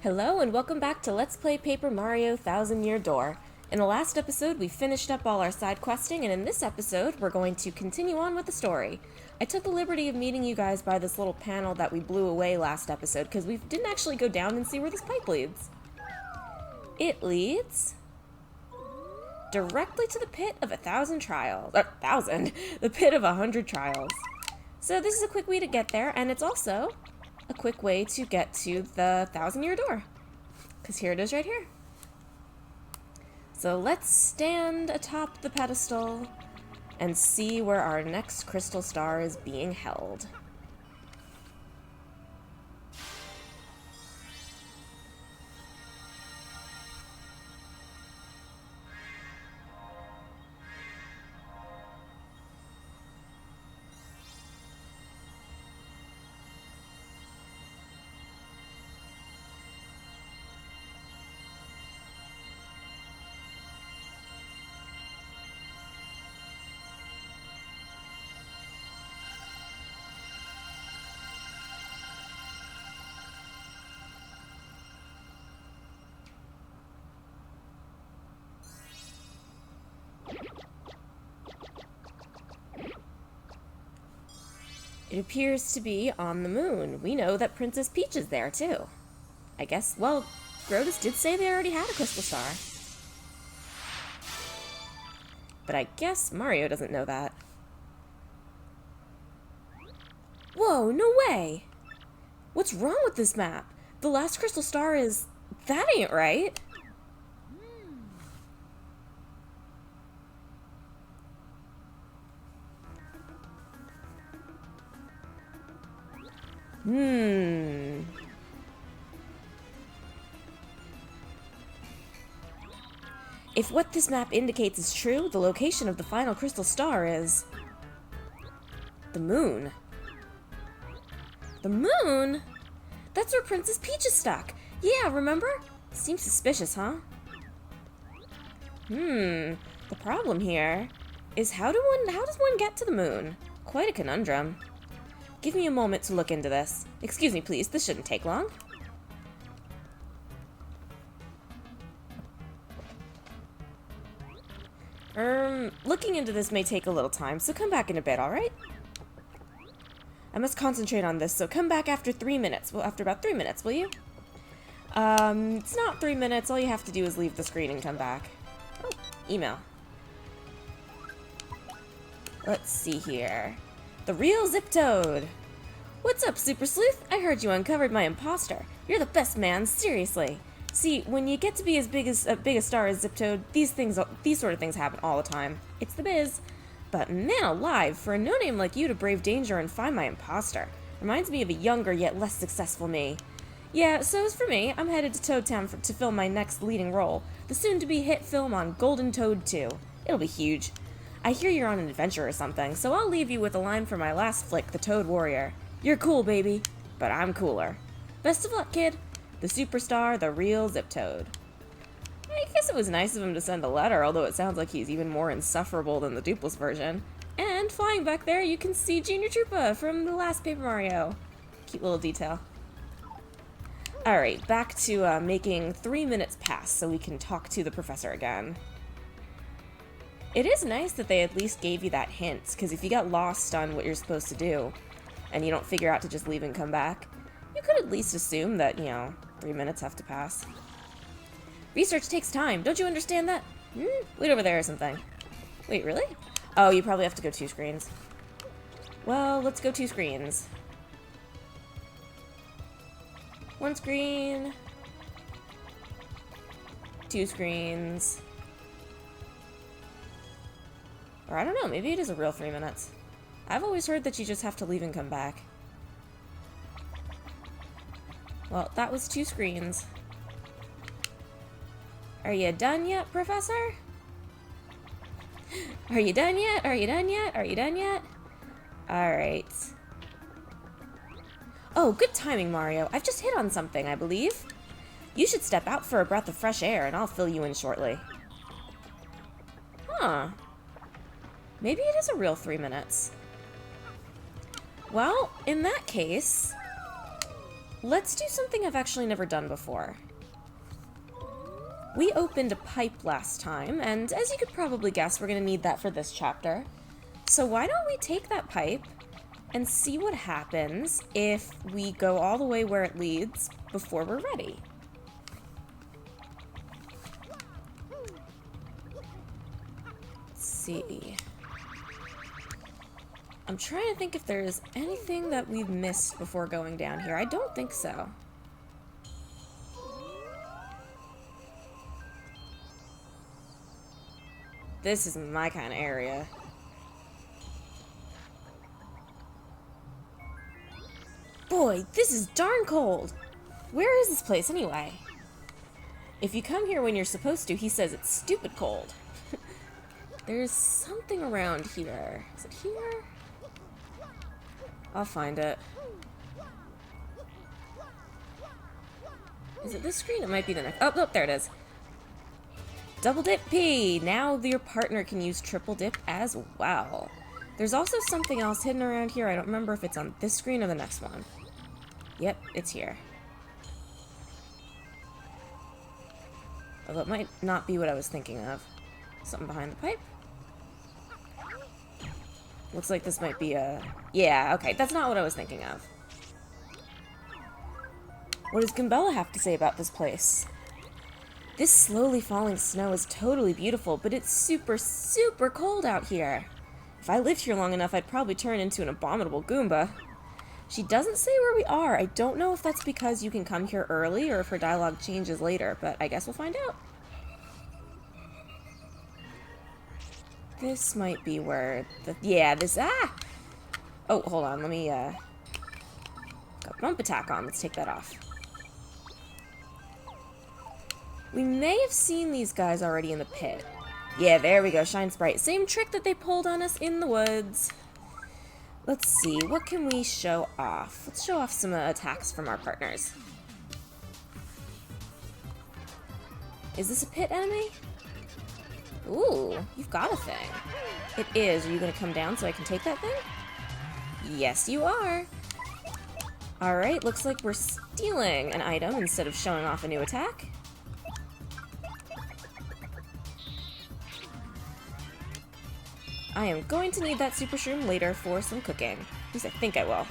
Hello and welcome back to Let's Play Paper Mario Thousand Year Door. In the last episode, we finished up all our side questing, and in this episode, we're going to continue on with the story. I took the liberty of meeting you guys by this little panel that we blew away last episode, because we didn't actually go down and see where this pipe leads. It leads directly to the pit of 1,000 trials. The pit of 100 trials. So this is a quick way to get there, and it's also a quick way to get to the 1,000-year door. Because here it is right here. So let's stand atop the pedestal and see where our next crystal star is being held. It appears to be on the moon. We know that Princess Peach is there, too. I guess, well, Grodus did say they already had a crystal star. But I guess Mario doesn't know that. Whoa, no way! What's wrong with this map? The last crystal star is... That ain't right. If what this map indicates is true, the location of the final crystal star is... the moon. The moon? That's where Princess Peach is stuck. Yeah, remember? Seems suspicious, huh? The problem here is how does one get to the moon? Quite a conundrum. Give me a moment to look into this. Excuse me, please. This shouldn't take long. Looking into this may take a little time, so come back in a bit, alright? I must concentrate on this, so come back after 3 minutes. Well, after about 3 minutes, will you? It's not 3 minutes. All you have to do is leave the screen and come back. Oh, email. Let's see here. The real Ziptoad! What's up, Super Sleuth? I heard you uncovered my imposter. You're the best man, seriously. See, when you get to be as big a star as Ziptoad, these sort of things happen all the time. It's the biz. But man alive, for a no-name like you to brave danger and find my imposter. Reminds me of a younger yet less successful me. Yeah, so as for me, I'm headed to Toad Town to film my next leading role, the soon-to-be hit film on Golden Toad 2. It'll be huge. I hear you're on an adventure or something, so I'll leave you with a line from my last flick, The Toad Warrior. You're cool, baby, but I'm cooler. Best of luck, kid. The superstar, the real Ziptoad. I guess it was nice of him to send a letter, although it sounds like he's even more insufferable than the Dupless version. And flying back there, you can see Junior Troopa from the last Paper Mario. Cute little detail. Alright, back to making 3 minutes pass so we can talk to the professor again. It is nice that they at least gave you that hint, because if you get lost on what you're supposed to do, and you don't figure out to just leave and come back, you could at least assume that, 3 minutes have to pass. Research takes time, don't you understand that? Wait over there or something. Wait, really? Oh, you probably have to go 2 screens. Well, let's go 2 screens. 1 screen. 2 screens. Or I don't know, maybe it is a real 3 minutes. I've always heard that you just have to leave and come back. Well, that was 2 screens. Are you done yet, Professor? Are you done yet? Are you done yet? Are you done yet? Alright. Oh, good timing, Mario. I've just hit on something, I believe. You should step out for a breath of fresh air, and I'll fill you in shortly. Huh. Maybe it is a real 3 minutes. Well, in that case, let's do something I've actually never done before. We opened a pipe last time, and as you could probably guess, we're going to need that for this chapter. So why don't we take that pipe and see what happens if we go all the way where it leads before we're ready. Let's see. I'm trying to think if there's anything that we've missed before going down here. I don't think so. This is my kind of area. Boy, this is darn cold. Where is this place anyway? If you come here when you're supposed to, he says it's stupid cold. There's something around here. Is it here? I'll find it. Is it this screen? It might be the next. Oh, there it is. Double dip P! Now your partner can use triple dip as well. There's also something else hidden around here. I don't remember if it's on this screen or the next one. Yep, it's here. Although it might not be what I was thinking of. Something behind the pipe? Looks like this might be a... Yeah, okay, that's not what I was thinking of. What does Goombella have to say about this place? This slowly falling snow is totally beautiful, but it's super, super cold out here. If I lived here long enough, I'd probably turn into an abominable Goomba. She doesn't say where we are. I don't know if that's because you can come here early or if her dialogue changes later, but I guess we'll find out. This might be where the... Yeah, this... Ah! Oh, hold on. Let me, got bump attack on. Let's take that off. We may have seen these guys already in the pit. Yeah, there we go. Shine Sprite. Same trick that they pulled on us in the woods. Let's see. What can we show off? Let's show off some attacks from our partners. Is this a pit enemy? Ooh, you've got a thing. It is. Are you going to come down so I can take that thing? Yes, you are. Alright, looks like we're stealing an item instead of showing off a new attack. I am going to need that Super Shroom later for some cooking. At least I think I will.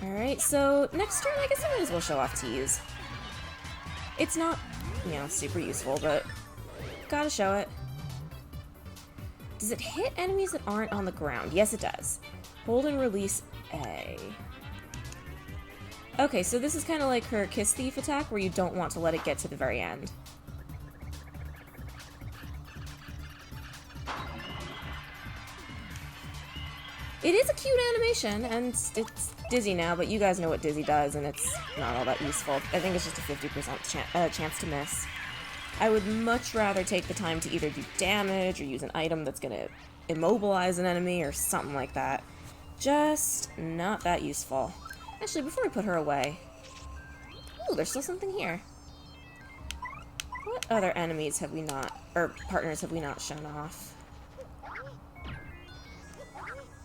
Alright, so next turn I guess I might as well show off Tease. It's not, you know, super useful, but gotta show it. Does it hit enemies that aren't on the ground? Yes, it does. Hold and release A. Okay, so this is kind of like her Kiss Thief attack, where you don't want to let it get to the very end. It is a cute animation, and it's Dizzy now, but you guys know what Dizzy does, and it's not all that useful. I think it's just a 50% chance to miss. I would much rather take the time to either do damage or use an item that's going to immobilize an enemy or something like that. Just not that useful. Actually, before we put her away... Ooh, there's still something here. What other enemies have we not... or partners have we not shown off?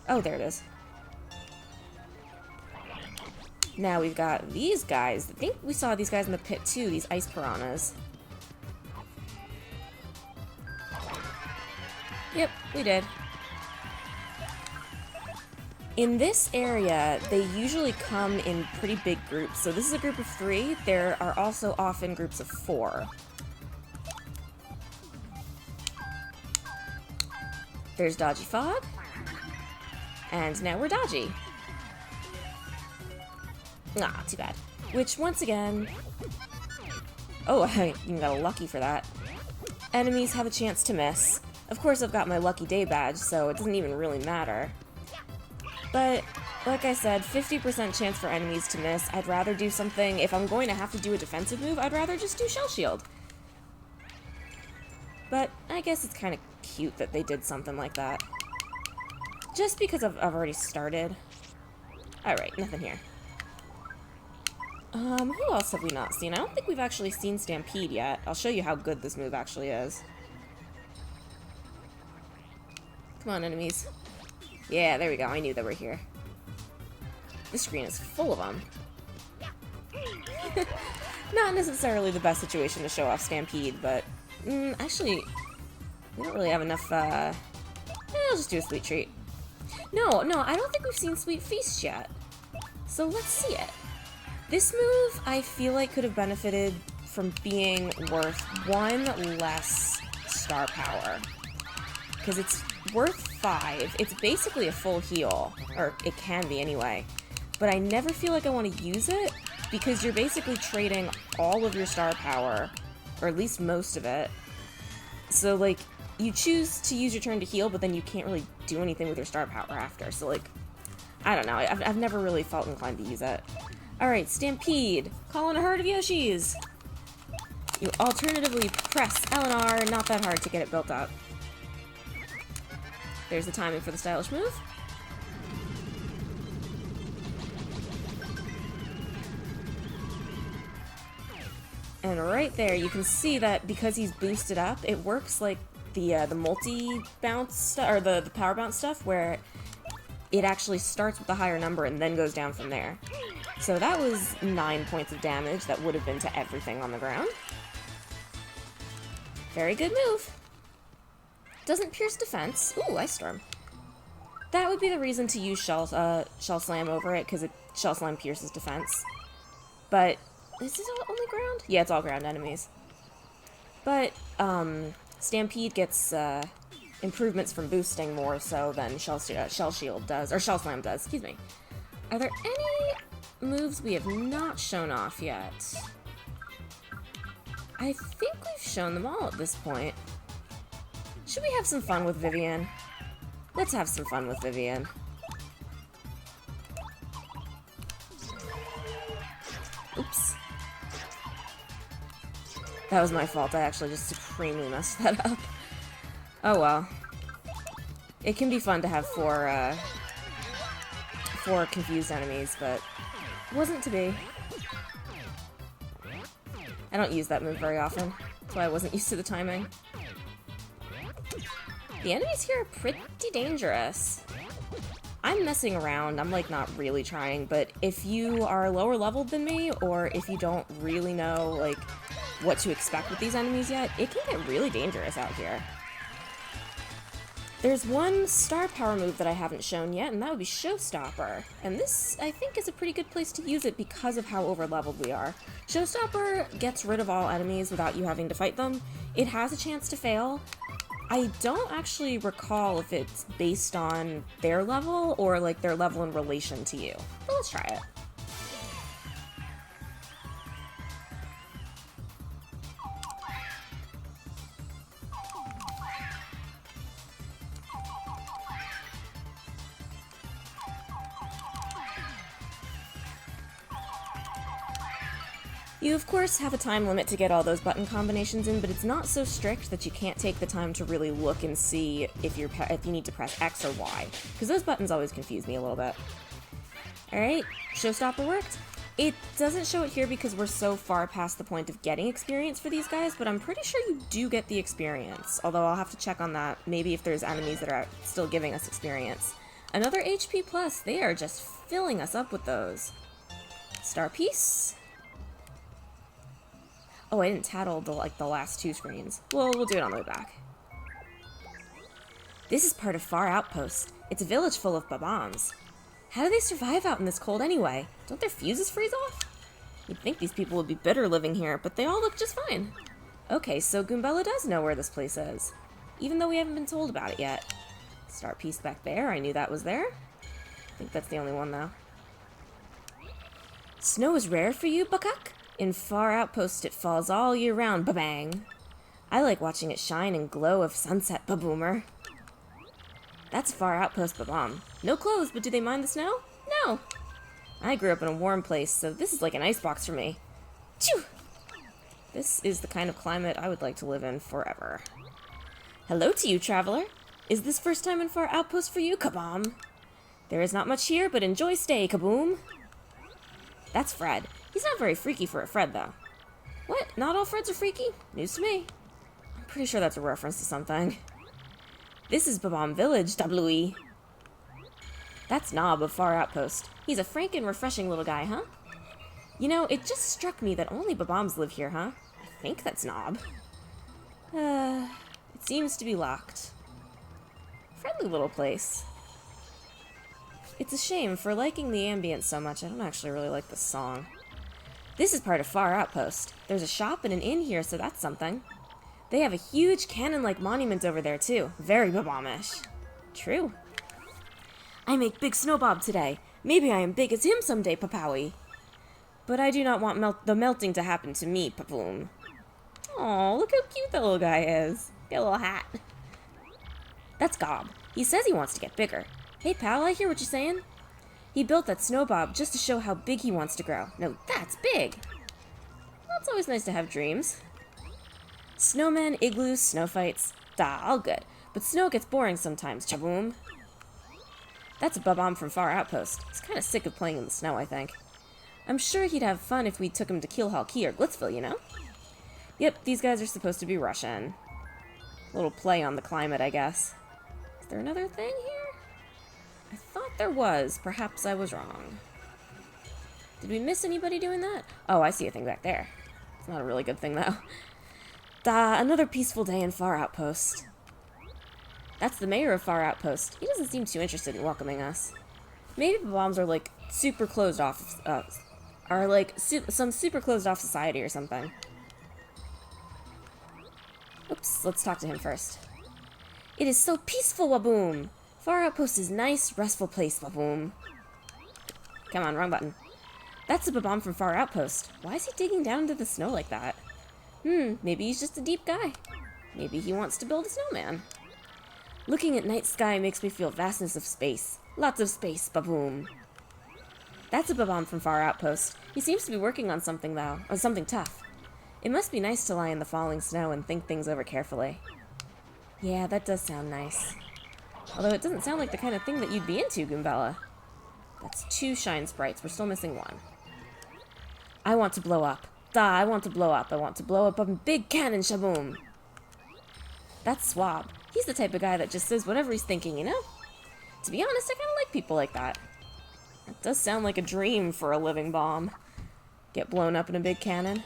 Oh, there it is. Now we've got these guys. I think we saw these guys in the pit too, these ice piranhas. Yep, we did. In this area, they usually come in pretty big groups. So this is a group of 3. There are also often groups of 4. There's Dodgy Fog. And now we're Dodgy. Ah, too bad. Which, once again... Oh, I even got a lucky for that. Enemies have a chance to miss. Of course, I've got my Lucky Day badge, so it doesn't even really matter. But, like I said, 50% chance for enemies to miss. I'd rather do something... If I'm going to have to do a defensive move, I'd rather just do Shell Shield. But I guess it's kind of cute that they did something like that. Just because I've already started. Alright, nothing here. Who else have we not seen? I don't think we've actually seen Stampede yet. I'll show you how good this move actually is. Come on, enemies. Yeah, there we go. I knew they were here. This screen is full of them. Not necessarily the best situation to show off Stampede, but actually, we don't really have enough, I'll just do a Sweet Treat. No, I don't think we've seen Sweet Feast yet. So let's see it. This move, I feel like, could have benefited from being worth 1 less star power. Because it's worth 5. It's basically a full heal. Or it can be anyway. But I never feel like I want to use it, because you're basically trading all of your star power, or at least most of it. So, like, you choose to use your turn to heal, but then you can't really do anything with your star power after. So, like, I don't know. I've never really felt inclined to use it. Alright, Stampede. Call in a herd of Yoshis. You alternatively press L and R, not that hard to get it built up. There's the timing for the stylish move. And right there, you can see that because he's boosted up, it works like the multi-bounce, or the power bounce stuff, where it actually starts with a higher number and then goes down from there. So that was 9 points of damage that would have been to everything on the ground. Very good move. Doesn't pierce defense. Ooh, Ice Storm. That would be the reason to use Shell Slam over it, because Shell Slam pierces defense. But is this only ground? Yeah, it's all ground enemies. But Stampede gets improvements from boosting more so than Shell Shield does, or Shell Slam does. Excuse me. Are there any moves we have not shown off yet? I think we've shown them all at this point. Should we have some fun with Vivian? Let's have some fun with Vivian. Oops. That was my fault. I actually just supremely messed that up. Oh well. It can be fun to have four confused enemies, but it wasn't to be. I don't use that move very often. That's why I wasn't used to the timing. The enemies here are pretty dangerous. I'm messing around, I'm like not really trying, but if you are lower leveled than me, or if you don't really know like what to expect with these enemies yet, it can get really dangerous out here. There's one star power move that I haven't shown yet, and that would be Showstopper. And this, I think, is a pretty good place to use it because of how over-leveled we are. Showstopper gets rid of all enemies without you having to fight them. It has a chance to fail. I don't actually recall if it's based on their level or like their level in relation to you. But let's try it. You of course have a time limit to get all those button combinations in, but it's not so strict that you can't take the time to really look and see if you need to press X or Y, because those buttons always confuse me a little bit. Alright, Showstopper worked. It doesn't show it here because we're so far past the point of getting experience for these guys, but I'm pretty sure you do get the experience, although I'll have to check on that, maybe if there's enemies that are still giving us experience. Another HP plus, they are just filling us up with those. Star Piece. Oh, I didn't tattle the last two screens. Well, we'll do it on the way back. This is part of Far Outpost. It's a village full of Bob-ombs. How do they survive out in this cold anyway? Don't their fuses freeze off? You'd think these people would be bitter living here, but they all look just fine. Okay, so Goombella does know where this place is, even though we haven't been told about it yet. Star Piece back there, I knew that was there. I think that's the only one, though. Snow is rare for you, Bukak? In Far Outpost, it falls all year round, ba-bang. I like watching it shine and glow of sunset, ba-boomer. That's Far Outpost, ba-bomb. No clothes, but do they mind the snow? No. I grew up in a warm place, so this is like an icebox for me. Choo! This is the kind of climate I would like to live in forever. Hello to you, traveler. Is this first time in Far Outpost for you, kabom? There is not much here, but enjoy stay, kaboom. That's Fred. He's not very freaky for a Fred, though. What? Not all Freds are freaky? News to me. I'm pretty sure that's a reference to something. This is Bob-omb Village, WE. That's Knob of Far Outpost. He's a frank and refreshing little guy, huh? You know, it just struck me that only Bob-ombs live here, huh? I think that's Knob. It seems to be locked. Friendly little place. It's a shame, for liking the ambience so much, I don't actually really like the song. This is part of Far Outpost. There's a shop and an inn here, so that's something. They have a huge cannon-like monument over there, too. Very Bob-ombish. True. I make Big Snowbob today. Maybe I am big as him someday, Papowie. But I do not want the melting to happen to me, Papoom. Aw, look how cute the little guy is. Get a little hat. That's Gob. He says he wants to get bigger. Hey, pal, I hear what you're saying. He built that Snowbob just to show how big he wants to grow. No, that's big. Well, it's always nice to have dreams. Snowmen, igloos, snow fights. All good. But snow gets boring sometimes, Chaboom. That's a Bob-omb from Far Outpost. He's kind of sick of playing in the snow, I think. I'm sure he'd have fun if we took him to Keelhaul Key or Glitzville, you know? Yep, these guys are supposed to be Russian. A little play on the climate, I guess. Is there another thing here? I thought there was. Perhaps I was wrong. Did we miss anybody doing that? Oh, I see a thing back there. It's not a really good thing, though. Another peaceful day in Far Outpost. That's the mayor of Far Outpost. He doesn't seem too interested in welcoming us. Maybe the bombs are, like, super closed off, some super closed off society or something. Oops, let's talk to him first. It is so peaceful, Waboom! Far Outpost is nice, restful place, Waboom. Come on, wrong button. That's a Bob-omb from Far Outpost. Why is he digging down into the snow like that? Maybe he's just a deep guy. Maybe he wants to build a snowman. Looking at night sky makes me feel vastness of space. Lots of space, Baboom. That's a Bob-omb from Far Outpost. He seems to be working on something, though. On something tough. It must be nice to lie in the falling snow and think things over carefully. Yeah, that does sound nice. Although it doesn't sound like the kind of thing that you'd be into, Goombella. That's 2 shine sprites. We're still missing 1. I want to blow up. I want to blow up. I want to blow up a big cannon, Shaboom. That's Swab. He's the type of guy that just says whatever he's thinking, you know? To be honest, I kind of like people like that. It does sound like a dream for a living bomb. Get blown up in a big cannon.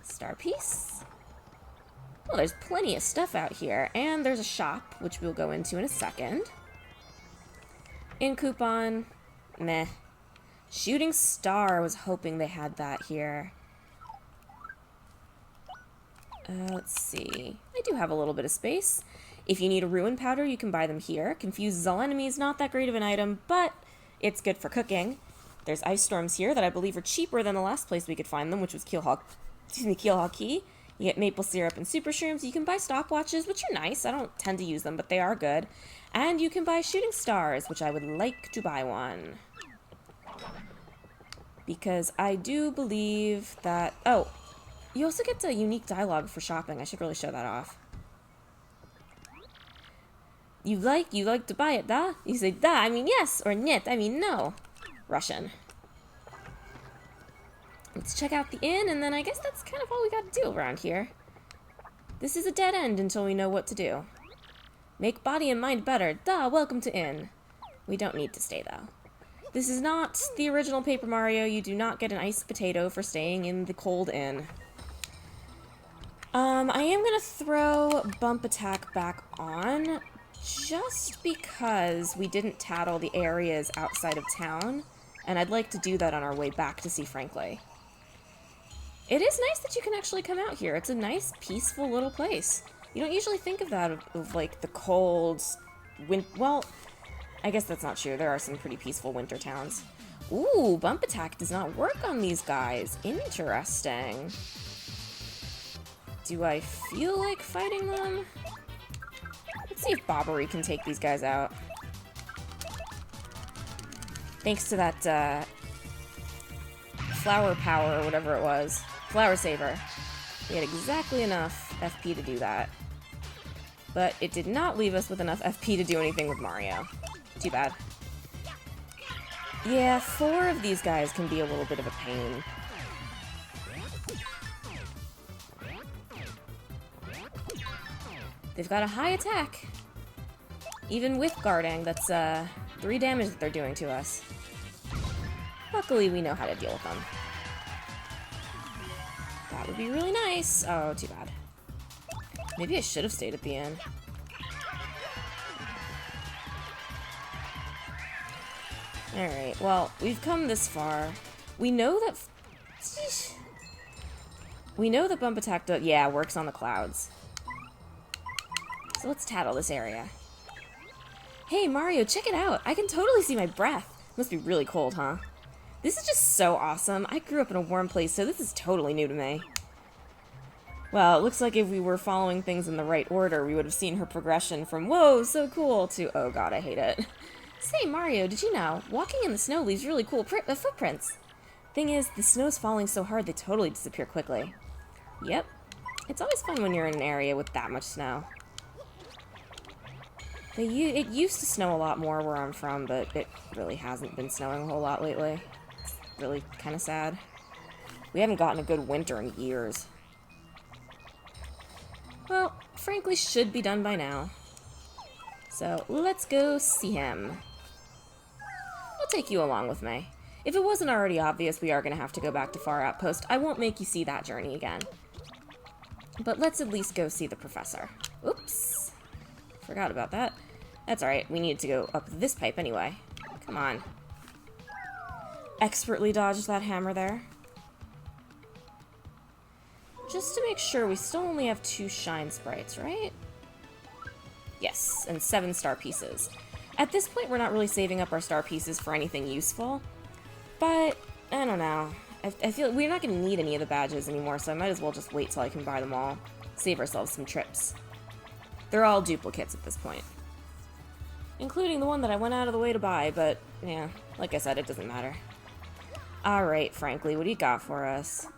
Star piece. Well, there's plenty of stuff out here, and there's a shop, which we'll go into in a second. In coupon, meh. Shooting Star, I was hoping they had that here. Let's see. I do have a little bit of space. If you need a ruin powder, you can buy them here. Confuses all enemies, not that great of an item, but it's good for cooking. There's ice storms here that I believe are cheaper than the last place we could find them, which was Keelhaul Key. You get maple syrup and super shrooms. You can buy stopwatches, which are nice. I don't tend to use them, but they are good. And you can buy shooting stars, which I would like to buy one. Because I do believe that... Oh, you also get a unique dialogue for shopping. I should really show that off. You like to buy it, da? You say, da, I mean yes, or net, I mean no. Russian. Let's check out the inn, and then I guess that's kind of all we got to do around here. This is a dead end until we know what to do. Make body and mind better. Da, welcome to inn. We don't need to stay, though. This is not the original Paper Mario. You do not get an iced potato for staying in the cold inn. I am going to throw Bump Attack back on, just because we didn't tattle the areas outside of town, and I'd like to do that on our way back to see Frankly. It is nice that you can actually come out here. It's a nice, peaceful little place. You don't usually think of that, of like, the cold... Well, I guess that's not true. There are some pretty peaceful winter towns. Ooh, Bump Attack does not work on these guys. Interesting. Do I feel like fighting them? Let's see if Bobbery can take these guys out. Thanks to that, Flower Power or whatever it was. Flower Saver. We had exactly enough FP to do that. But it did not leave us with enough FP to do anything with Mario. Too bad. Yeah, 4 of these guys can be a little bit of a pain. They've got a high attack. Even with guarding, that's 3 damage that they're doing to us. Luckily, we know how to deal with them. That would be really nice. Oh, too bad. Maybe I should have stayed at the inn. Alright, well, we've come this far. We know that... We know that Bump Attack works on the clouds. So let's tattle this area. Hey, Mario, check it out! I can totally see my breath! Must be really cold, huh? This is just so awesome. I grew up in a warm place, so this is totally new to me. Well, it looks like if we were following things in the right order, we would have seen her progression from, whoa, so cool, to, oh god, I hate it. Say, Mario, did you know, walking in the snow leaves really cool footprints? Thing is, the snow's falling so hard they totally disappear quickly. Yep. It's always fun when you're in an area with that much snow. It used to snow a lot more where I'm from, but it really hasn't been snowing a whole lot lately. It's really kind of sad. We haven't gotten a good winter in years. Well, frankly, should be done by now. So, let's go see him. I'll take you along with me. If it wasn't already obvious we are going to have to go back to Far Outpost, I won't make you see that journey again. But let's at least go see the professor. Oops. Forgot about that. That's alright, we need to go up this pipe anyway. Come on. Expertly dodged that hammer there. Just to make sure, we still only have 2 shine sprites, right? Yes, and 7 star pieces. At this point, we're not really saving up our star pieces for anything useful. But, I don't know. I feel like we're not going to need any of the badges anymore, so I might as well just wait till I can buy them all. Save ourselves some trips. They're all duplicates at this point. Including the one that I went out of the way to buy, but, yeah, like I said, it doesn't matter. Alright, Frankly, what do you got for us?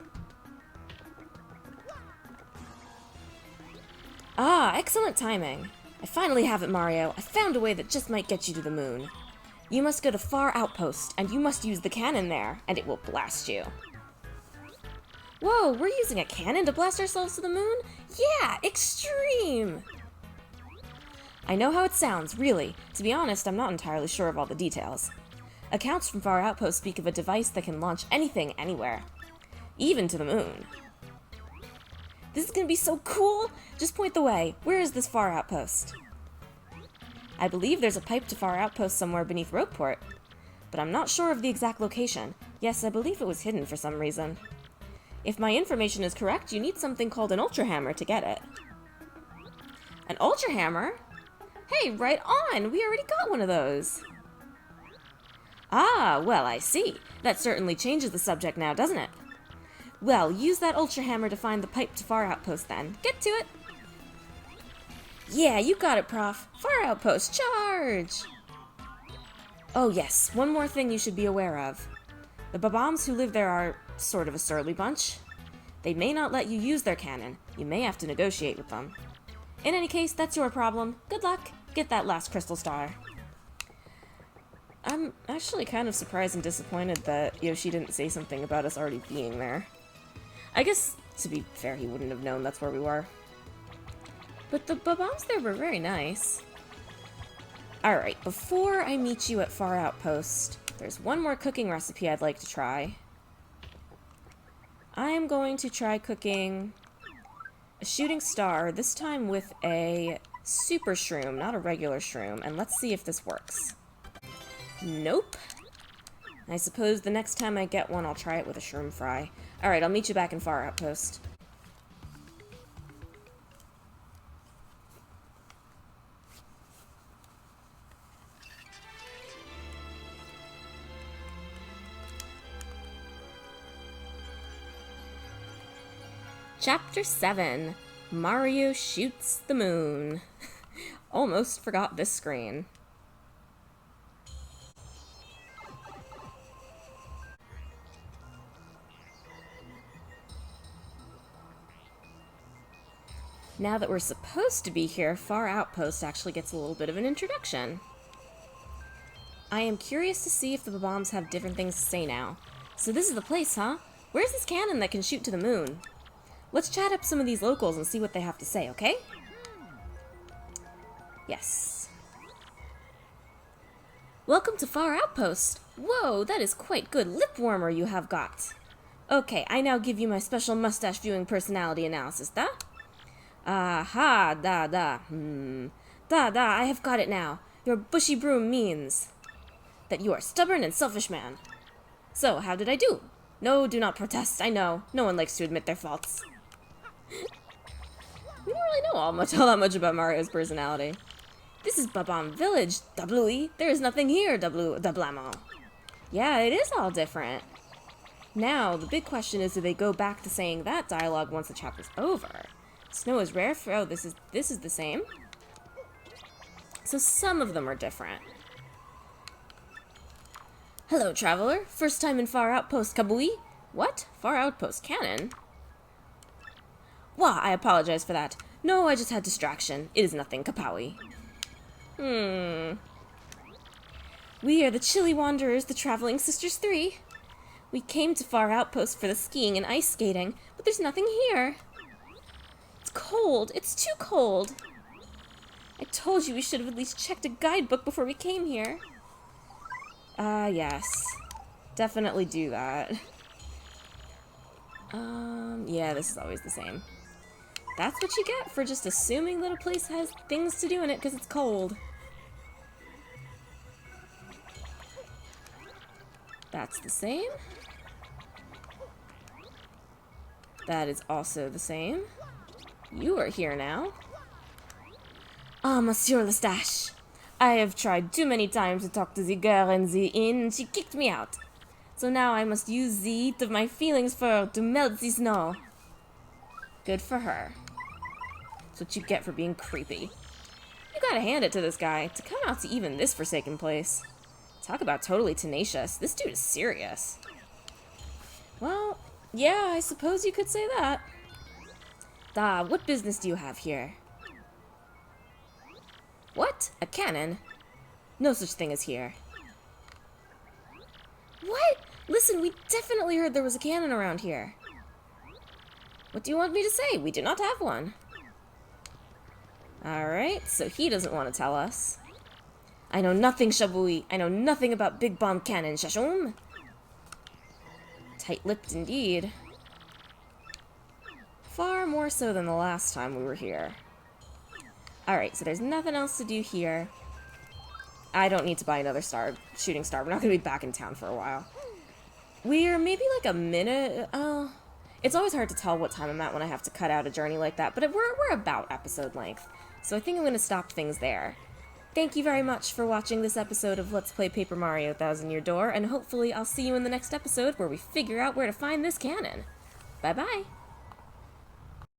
Ah, excellent timing. I finally have it, Mario. I found a way that just might get you to the moon. You must go to Far Outpost, and you must use the cannon there, and it will blast you. Whoa, we're using a cannon to blast ourselves to the moon? Yeah, extreme! I know how it sounds, really. To be honest, I'm not entirely sure of all the details. Accounts from Far Outpost speak of a device that can launch anything anywhere. Even to the moon. This is gonna be so cool! Just point the way. Where is this Far Outpost? I believe there's a pipe to Far Outpost somewhere beneath Rogueport, but I'm not sure of the exact location. Yes, I believe it was hidden for some reason. If my information is correct, you need something called an Ultra Hammer to get it. An Ultra Hammer? Hey, right on! We already got one of those! Ah, well, I see. That certainly changes the subject now, doesn't it? Well, use that Ultra Hammer to find the pipe to Far Outpost then. Get to it! Yeah, you got it, Prof. Far Outpost, charge! Oh yes, one more thing you should be aware of. The Bob-ombs who live there are sort of a surly bunch. They may not let you use their cannon. You may have to negotiate with them. In any case, that's your problem. Good luck. Get that last crystal star. I'm actually kind of surprised and disappointed that Yoshi didn't say something about us already being there. I guess, to be fair, he wouldn't have known that's where we were. But the Bob-ombs there were very nice. Alright, before I meet you at Far Outpost, there's one more cooking recipe I'd like to try. I am going to try cooking a shooting star, this time with a super shroom, not a regular shroom, and let's see if this works. Nope. I suppose the next time I get one, I'll try it with a shroom fry. Alright, I'll meet you back in Far Outpost. Chapter 7, Mario Shoots the Moon. Almost forgot this screen. Now that we're supposed to be here, Far Outpost actually gets a little bit of an introduction. I am curious to see if the Bob-ombs have different things to say now. So this is the place, huh? Where's this cannon that can shoot to the moon? Let's chat up some of these locals and see what they have to say, okay? Yes. Welcome to Far Outpost. Whoa, that is quite good lip warmer you have got. Okay, I now give you my special mustache viewing personality analysis, da? Aha, da. Da, I have got it now. Your bushy broom means that you are stubborn and selfish man. So, how did I do? No, do not protest, I know. No one likes to admit their faults. We don't really know all that much about Mario's personality. This is Babam Village, W.E. There is nothing here, Dablamo. Yeah, it is all different. Now, the big question is, do they go back to saying that dialogue once the chapter's over? Snow is rare for... Oh, this is the same? So some of them are different. Hello, traveler. First time in Far Outpost, Kabui? What? Far Outpost Canon? Wah, I apologize for that. No, I just had distraction. It is nothing, Kapawi. We are the Chilly Wanderers, the Traveling Sisters 3. We came to Far Outpost for the skiing and ice skating, but there's nothing here. It's cold. It's too cold. I told you we should have at least checked a guidebook before we came here. Yes. Definitely do that. Yeah, this is always the same. That's what you get for just assuming that a place has things to do in it because it's cold. That's the same. That is also the same. You are here now. Ah, Monsieur Lestage. I have tried too many times to talk to the girl in the inn, and she kicked me out. So now I must use the heat of my feelings for her to melt the snow. Good for her. That's what you get for being creepy. You gotta hand it to this guy, to come out to even this forsaken place. Talk about totally tenacious. This dude is serious. Well, yeah, I suppose you could say that. Da, what business do you have here? What? A cannon? No such thing as here. What? Listen, we definitely heard there was a cannon around here. What do you want me to say? We do not have one. Alright, so he doesn't want to tell us. I know nothing, Shabui. I know nothing about Big Bomb Cannon, Shashum. Tight-lipped indeed. Far more so than the last time we were here. Alright, so there's nothing else to do here. I don't need to buy another shooting star. We're not going to be back in town for a while. We're maybe like a minute... it's always hard to tell what time I'm at when I have to cut out a journey like that, but we're about episode length. So I think I'm going to stop things there. Thank you very much for watching this episode of Let's Play Paper Mario Thousand Year Door, and hopefully I'll see you in the next episode where we figure out where to find this cannon. Bye-bye!